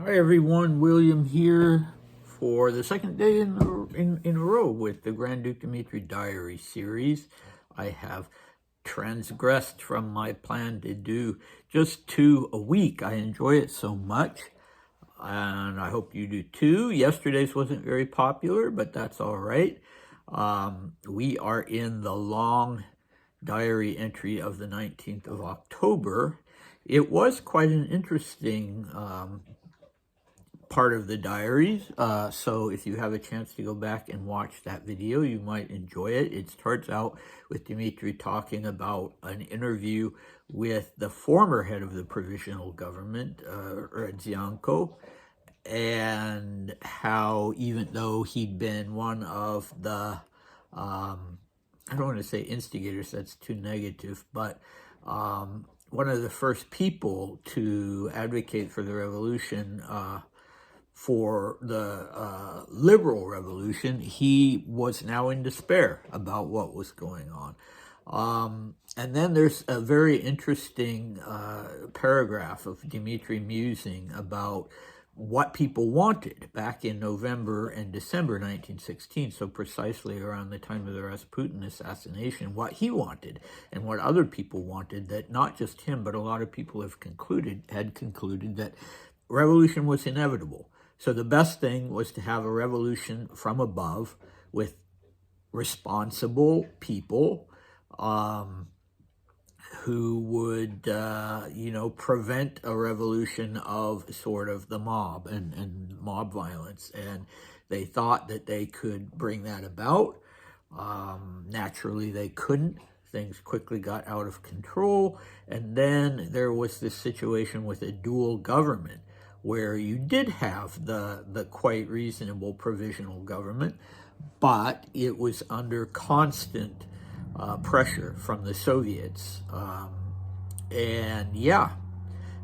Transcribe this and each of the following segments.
Hi everyone, William here for the second day in a row with the Grand Duke Dmitri Diary series. I have transgressed from my plan to do just 2 a week. I enjoy it so much, and I hope you do too. Yesterday's wasn't very popular, but that's all right. We are in the long diary entry of the 19th of October. It was quite an interesting part of the diaries. So if you have a chance to go back and watch that video, you might enjoy it. It starts out with Dmitri talking about an interview with the former head of the provisional government, Redzianko, and how even though he'd been one of the, I don't want to say instigators, that's too negative, but one of the first people to advocate for the revolution, for the liberal revolution, he was now in despair about what was going on. And then there's a very interesting paragraph of Dmitri musing about what people wanted back in November and December 1916, so precisely around the time of the Rasputin assassination, what he wanted and what other people wanted, that not just him, but a lot of people had concluded that revolution was inevitable. So the best thing was to have a revolution from above with responsible people who would, prevent a revolution of sort of the mob and mob violence. And they thought that they could bring that about. Naturally, they couldn't. Things quickly got out of control. And then there was this situation with a dual government, where you did have the quite reasonable provisional government, but it was under constant pressure from the Soviets.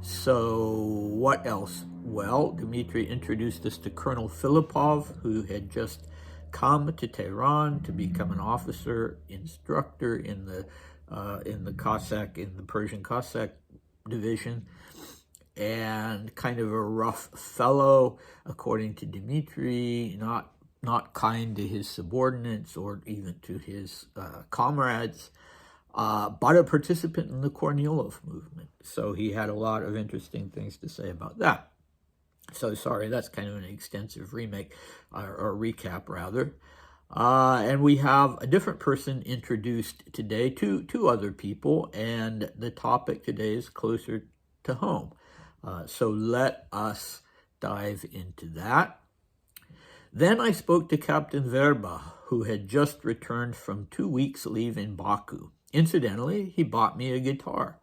So what else? Well, Dmitri introduced us to Colonel Filipov, who had just come to Tehran to become an officer instructor in the Persian Cossack division, and kind of a rough fellow, according to Dmitri, not kind to his subordinates or even to his comrades, but a participant in the Kornilov movement. So he had a lot of interesting things to say about that. So sorry, that's kind of an extensive remake, or recap rather. And we have a different person introduced today, two other people, and the topic today is closer to home. So let us dive into that. Then I spoke to Captain Verba, who had just returned from 2 weeks' leave in Baku. Incidentally, he bought me a guitar,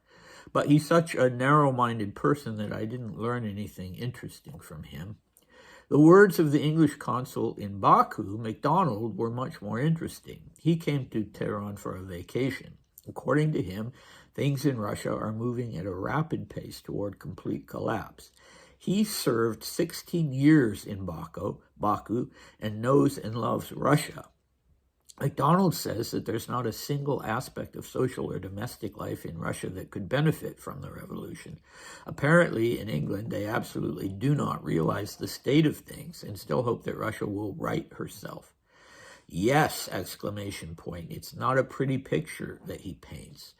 but he's such a narrow-minded person that I didn't learn anything interesting from him. The words of the English consul in Baku, MacDonald, were much more interesting. He came to Tehran for a vacation. According to him, things in Russia are moving at a rapid pace toward complete collapse. He served 16 years in Baku and knows and loves Russia. MacDonald says that there's not a single aspect of social or domestic life in Russia that could benefit from the revolution. Apparently, in England, they absolutely do not realize the state of things and still hope that Russia will right herself. Yes, exclamation point. It's not a pretty picture that he paints.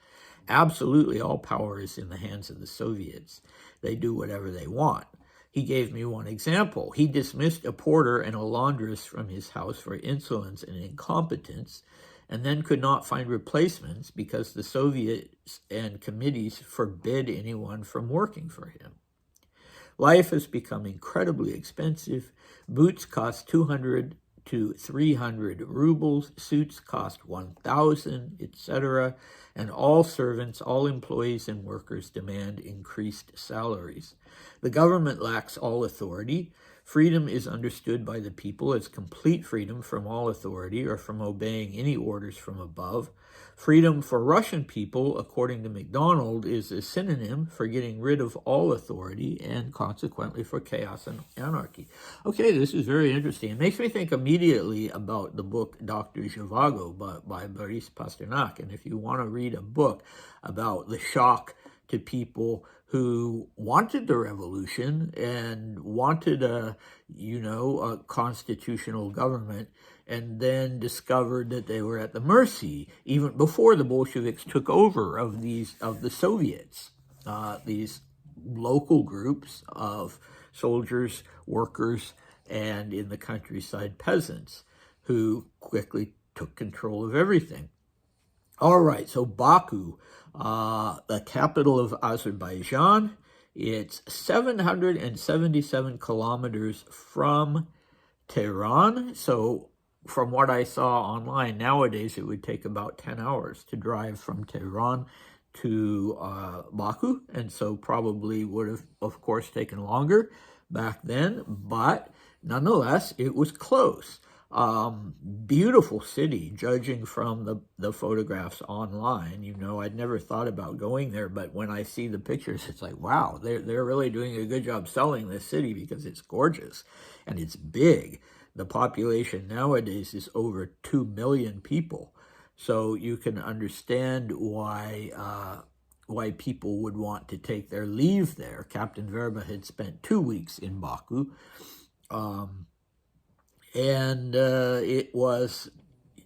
Absolutely all power is in the hands of the Soviets. They do whatever they want. He gave me one example. He dismissed a porter and a laundress from his house for insolence and incompetence, and then could not find replacements because the Soviets and committees forbid anyone from working for him. Life has become incredibly expensive. Boots cost 200 to 300 rubles, suits cost 1,000, etc., and all servants, all employees and workers demand increased salaries. The government lacks all authority. Freedom is understood by the people as complete freedom from all authority or from obeying any orders from above. Freedom for Russian people, according to MacDonald, is a synonym for getting rid of all authority and consequently for chaos and anarchy. Okay, this is very interesting. It makes me think immediately about the book Dr. Zhivago by Boris Pasternak. And if you want to read a book about the shock to people who wanted the revolution and wanted a constitutional government, and then discovered that they were at the mercy, even before the Bolsheviks took over, of the Soviets, these local groups of soldiers, workers, and in the countryside peasants, who quickly took control of everything. All right, so Baku, the capital of Azerbaijan, it's 777 kilometers from Tehran. So from what I saw online, nowadays it would take about 10 hours to drive from Tehran to Baku, and so probably would have, of course, taken longer back then, but nonetheless, it was close. Beautiful city, judging from the photographs online. I'd never thought about going there, but when I see the pictures, it's like, wow, they're really doing a good job selling this city, because it's gorgeous and it's big. The population nowadays is over 2 million people. So you can understand why people would want to take their leave there. Captain Verba had spent 2 weeks in Baku, and it was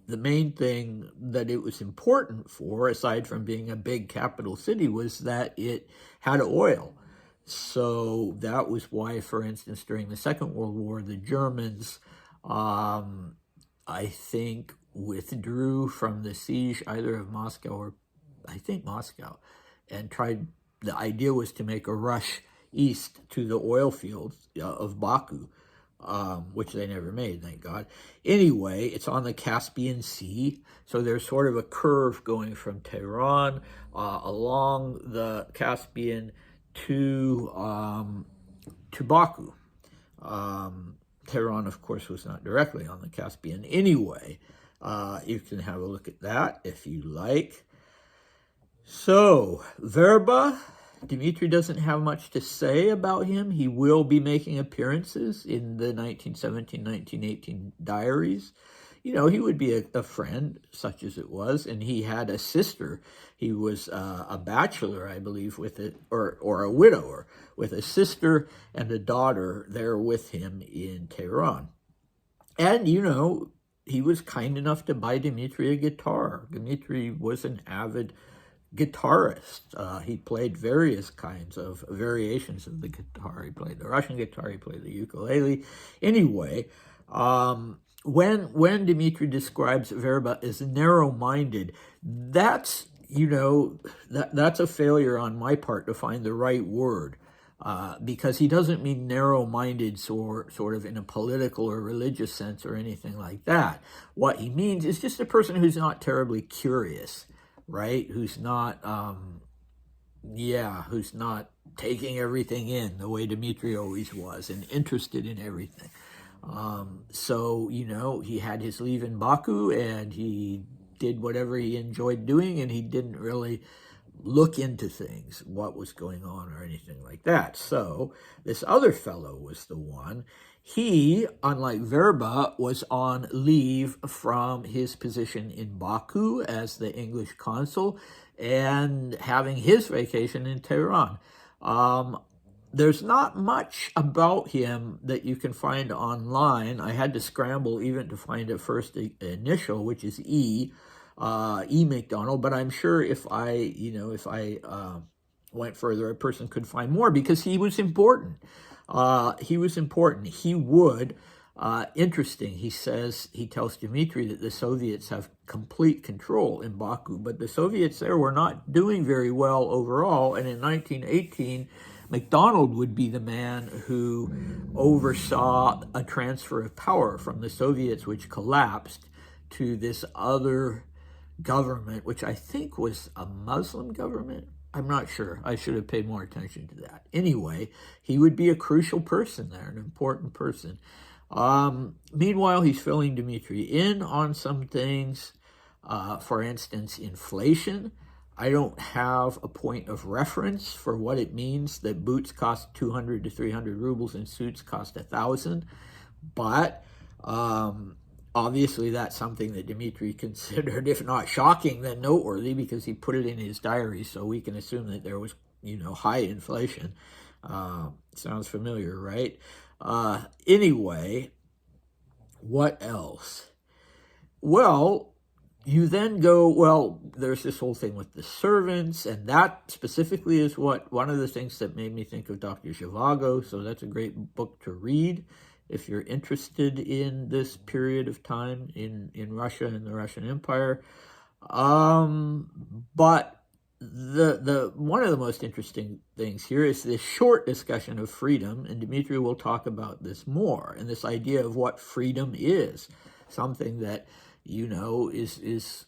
the main thing that it was important for, aside from being a big capital city, was that it had oil. So that was why, for instance, during the Second World War, the Germans, I think, withdrew from the siege either of Moscow or, I think, Moscow, and the idea was to make a rush east to the oil fields of Baku, which they never made, thank God. Anyway, it's on the Caspian Sea, so there's sort of a curve going from Tehran along the Caspian to Baku. Tehran, of course, was not directly on the Caspian. Anyway, you can have a look at that if you like. So, Verba, Dmitri doesn't have much to say about him. He will be making appearances in the 1917-1918 diaries. He would be a friend, such as it was, and he had a sister. He was a bachelor, I believe, or a widower, with a sister and a daughter there with him in Tehran. And, he was kind enough to buy Dmitri a guitar. Dmitri was an avid guitarist. He played various kinds of variations of the guitar. He played the Russian guitar, he played the ukulele. Anyway, when Dmitri describes Verba as narrow-minded, that's a failure on my part to find the right word, because he doesn't mean narrow-minded sort of in a political or religious sense or anything like that. What he means is just a person who's not terribly curious, right? Who's not taking everything in the way Dmitri always was, and interested in everything. So, he had his leave in Baku, and he did whatever he enjoyed doing, and he didn't really look into things, what was going on or anything like that. So this other fellow was the one. He, unlike Verba, was on leave from his position in Baku as the English consul and having his vacation in Tehran. There's not much about him that you can find online. I had to scramble even to find a first initial, which is E. McDonald, but I'm sure if I went further, a person could find more, because he was important. He would, interesting, he tells Dmitri that the Soviets have complete control in Baku, but the Soviets there were not doing very well overall, and in 1918, McDonald would be the man who oversaw a transfer of power from the Soviets, which collapsed, to this other government, which I think was a Muslim government. I'm not sure. I should have paid more attention to that. Anyway, he would be a crucial person there, an important person. Meanwhile, he's filling Dmitri in on some things. For instance, inflation. I don't have a point of reference for what it means that boots cost 200 to 300 rubles and suits cost 1,000. But obviously that's something that Dmitri considered, if not shocking, then noteworthy, because he put it in his diary, so we can assume that there was high inflation. Sounds familiar, right? Anyway, what else? Well, you then go, well, there's this whole thing with the servants, and that specifically is one of the things that made me think of Dr. Zhivago, so that's a great book to read if you're interested in this period of time in Russia and the Russian Empire. But the one of the most interesting things here is this short discussion of freedom, and Dmitri will talk about this more, and this idea of what freedom is, something that is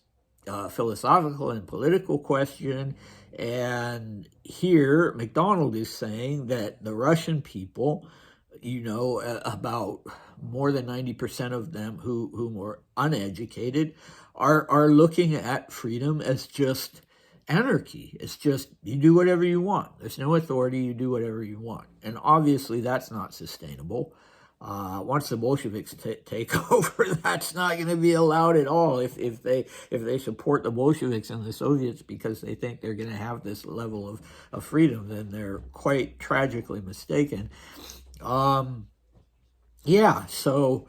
a philosophical and political question. And here MacDonald is saying that the Russian people, about more than 90% of them whom were uneducated, are looking at freedom as just anarchy. It's just, you do whatever you want. There's no authority, you do whatever you want. And obviously that's not sustainable. Once the Bolsheviks take over, that's not going to be allowed at all. If they support the Bolsheviks and the Soviets because they think they're going to have this level of freedom, then they're quite tragically mistaken. Yeah, so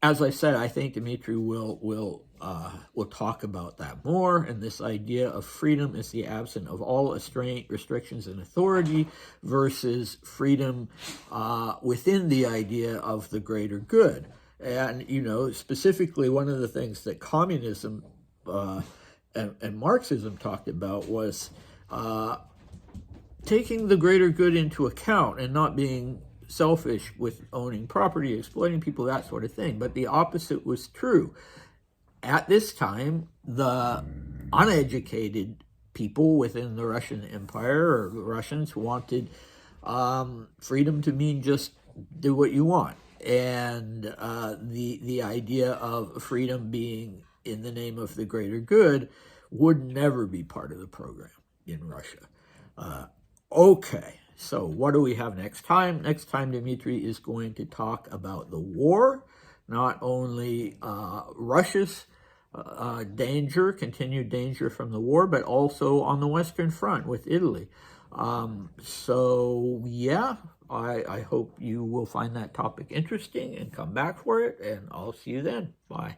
as I said, I think Dmitri will talk about that more, and this idea of freedom is the absence of all restrictions and authority versus freedom within the idea of the greater good. And, specifically one of the things that communism and Marxism talked about was taking the greater good into account and not being selfish with owning property, exploiting people, that sort of thing. But the opposite was true. At this time, the uneducated people within the Russian Empire, or the Russians, wanted freedom to mean just do what you want. And the idea of freedom being in the name of the greater good would never be part of the program in Russia. Okay, so what do we have next time? Next time, Dmitri is going to talk about the war, not only Russia's continued danger from the war, but also on the Western Front with Italy. So yeah, I hope you will find that topic interesting and come back for it, and I'll see you then. Bye.